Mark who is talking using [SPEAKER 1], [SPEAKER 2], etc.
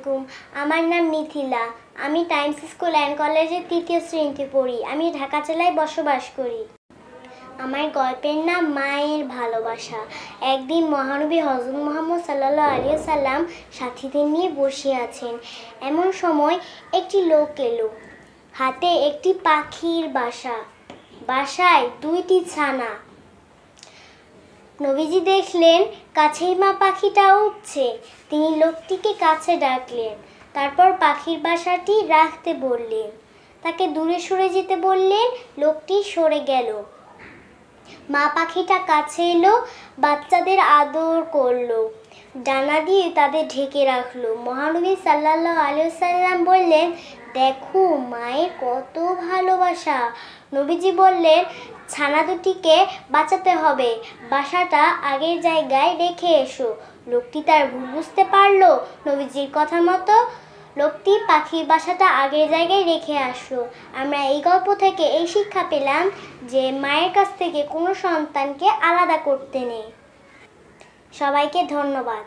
[SPEAKER 1] আলাইকুম। আমার নাম মিথিলা। আমি টাইমস স্কুল অ্যান্ড কলেজের ৩য় শ্রেণীতে পড়ি। আমি ঢাকা জেলায় বসবাস করি। আমার গল্পের নাম মায়ের ভালোবাসা। একদিন মহানবী হযরত মুহাম্মদ সাল্লাল্লাহু আলাইহি সাল্লাম সাথীদের নিয়ে বসে আছেন। এমন সময় একটি লোক এলো, হাতে একটি পাখির বাসা, বাসায় ২টি ছানা। নবীজি দেখলেন কাছেই মা পাখিটা উঠছে। তিনি লোকটিকে কাছে ডাকলেন, তারপর পাখির বাসাটি রাখতে বললেন, তাকে দূরে সরে যেতে বললেন। লোকটি সরে গেল। মা পাখিটা কাছে এলো, বাচ্চাদের আদর করলো, ডানা দিয়ে তাদের ঢেকে রাখলো। মহানবী সাল্লাল্লাহু আলাইহি সাল্লাম বললেন, দেখো মায়ের কত ভালোবাসা। নবীজি বললেন, ছানা দুটিকে বাঁচাতে হবে, বাসাটা আগের জায়গায় রেখে এসো। লোকটি তার ভুল বুঝতে পারলো। নবীজির কথা মতো লোকটি পাখির বাসাটা আগের জায়গায় রেখে আসলো। আমরা এই গল্প থেকে এই শিক্ষা পেলাম যে মায়ের কাছ থেকে কোনো সন্তানকে আলাদা করতে নেই। সবাইকে ধন্যবাদ।